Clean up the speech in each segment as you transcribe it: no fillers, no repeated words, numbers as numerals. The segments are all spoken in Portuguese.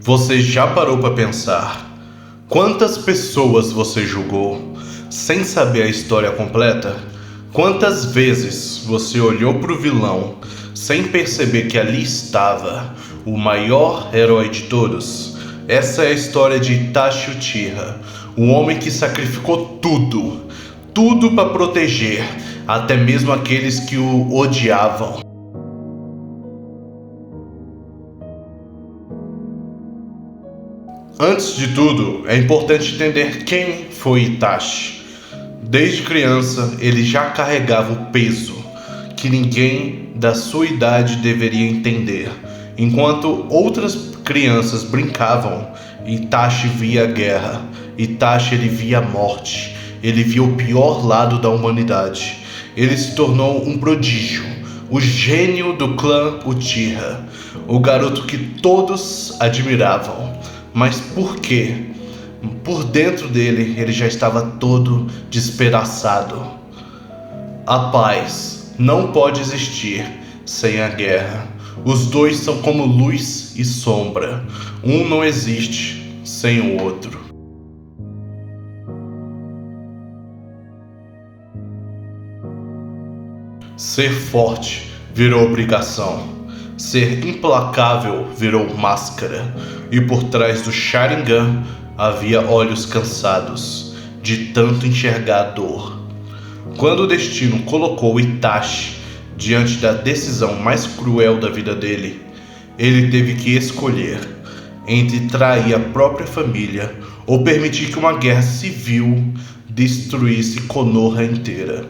Você já parou para pensar quantas pessoas você julgou sem saber a história completa? Quantas vezes você olhou para o vilão sem perceber que ali estava o maior herói de todos? Essa é a história de Itachi Uchiha, o homem que sacrificou tudo para proteger até mesmo aqueles que o odiavam. Antes de tudo, é importante entender quem foi Itachi. Desde criança, ele já carregava o peso que ninguém da sua idade deveria entender. Enquanto outras crianças brincavam, Itachi via a guerra. Itachi ele via a morte. Ele via o pior lado da humanidade. Ele se tornou um prodígio, o gênio do clã Uchiha, o garoto que todos admiravam. Mas por quê? Por dentro dele, ele já estava todo despedaçado. A paz não pode existir sem a guerra. Os dois são como luz e sombra. Um não existe sem o outro. Ser forte virou obrigação. Ser implacável virou máscara. E por trás do Sharingan havia olhos cansados de tanto enxergar a dor. Quando o destino colocou Itachi diante da decisão mais cruel da vida dele, ele teve que escolher entre trair a própria família ou permitir que uma guerra civil destruísse Konoha inteira.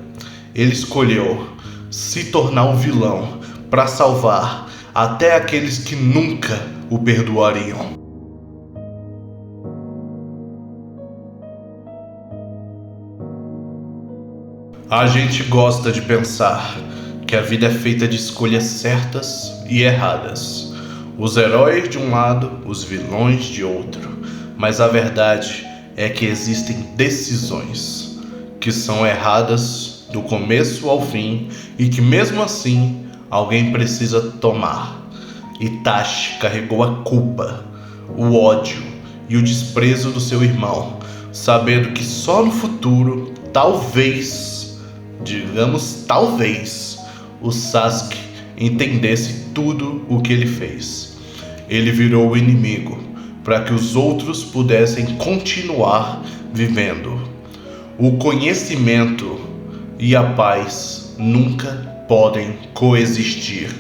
Ele escolheu se tornar um vilão para salvar até aqueles que nunca o perdoariam. A gente gosta de pensar que a vida é feita de escolhas certas e erradas. Os heróis de um lado, os vilões de outro. Mas a verdade é que existem decisões que são erradas do começo ao fim e que mesmo assim alguém precisa tomar. Itachi carregou a culpa, o ódio e o desprezo do seu irmão, sabendo que só no futuro, talvez, o Sasuke entendesse tudo o que ele fez. Ele virou o inimigo para que os outros pudessem continuar vivendo. O conhecimento e a paz nunca podem coexistir.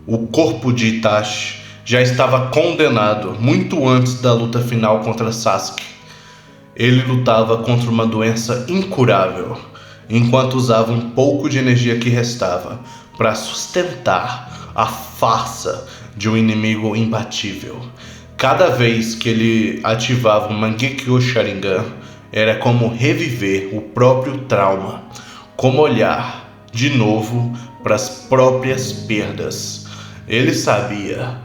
O corpo de Itachi já estava condenado muito antes da luta final contra Sasuke. Ele lutava contra uma doença incurável, enquanto usava um pouco de energia que restava para sustentar a farsa de um inimigo imbatível. Cada vez que ele ativava o Mangekyo Sharingan, era como reviver o próprio trauma, como olhar de novo para as próprias perdas. Ele sabia,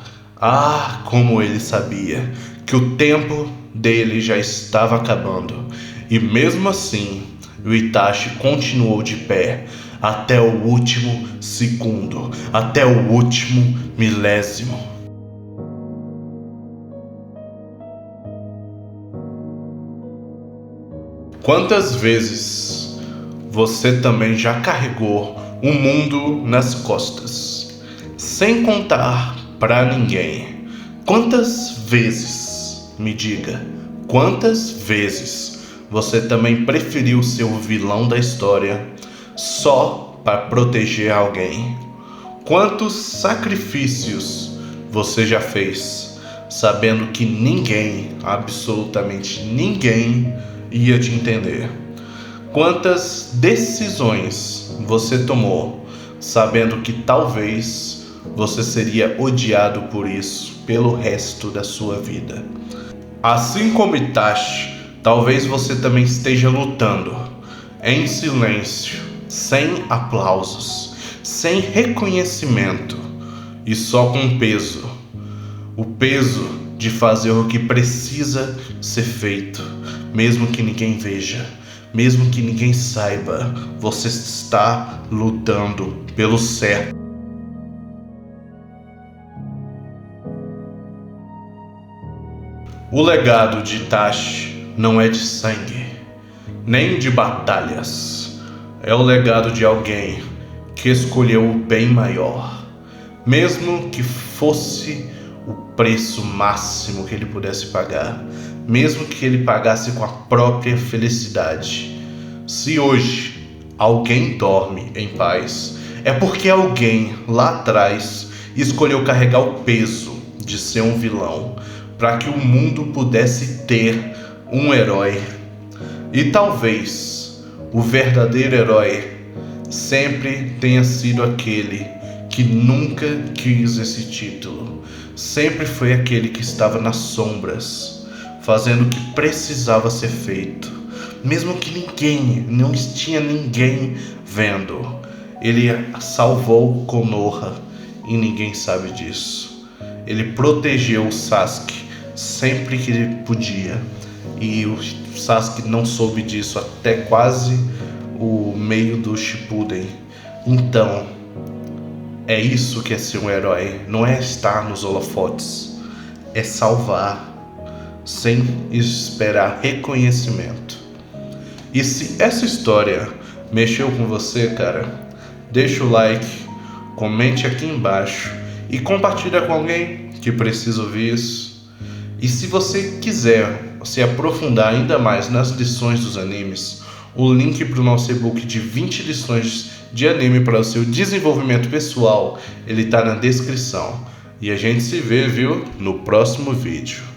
como ele sabia, que o tempo dele já estava acabando. E mesmo assim, o Itachi continuou de pé até o último segundo, até o último milésimo. Quantas vezes você também já carregou o mundo nas costas, sem contar pra ninguém? Quantas vezes, me diga, quantas vezes você também preferiu ser o vilão da história só para proteger alguém? Quantos sacrifícios você já fez, sabendo que ninguém, absolutamente ninguém, ia te entender? Quantas decisões você tomou, sabendo que talvez você seria odiado por isso pelo resto da sua vida? Assim como Itachi, talvez você também esteja lutando em silêncio, sem aplausos, sem reconhecimento e só com peso. O peso de fazer o que precisa ser feito, mesmo que ninguém veja, Mesmo que ninguém saiba, você está lutando pelo certo. O legado de Itachi não é de sangue, nem de batalhas. É o legado de alguém que escolheu o bem maior, mesmo que fosse o preço máximo que ele pudesse pagar, mesmo que ele pagasse com a própria felicidade. Se hoje alguém dorme em paz, é porque alguém lá atrás escolheu carregar o peso de ser um vilão, para que o mundo pudesse ter um herói. E talvez o verdadeiro herói sempre tenha sido aquele que nunca quis esse título. Sempre foi aquele que estava nas sombras, fazendo o que precisava ser feito, mesmo que não tinha ninguém vendo. Ele salvou Konoha e ninguém sabe disso. Ele protegeu o Sasuke sempre que ele podia, e o Sasuke não soube disso até quase o meio do Shippuden. Então, é isso que é ser um herói, não é estar nos holofotes, é salvar sem esperar reconhecimento. E se essa história mexeu com você, cara, deixa o like, comente aqui embaixo e compartilha com alguém que precisa ouvir isso. E se você quiser se aprofundar ainda mais nas lições dos animes, o link para o nosso e-book de 20 lições de anime para o seu desenvolvimento pessoal, ele está na descrição. E a gente se vê, viu, no próximo vídeo.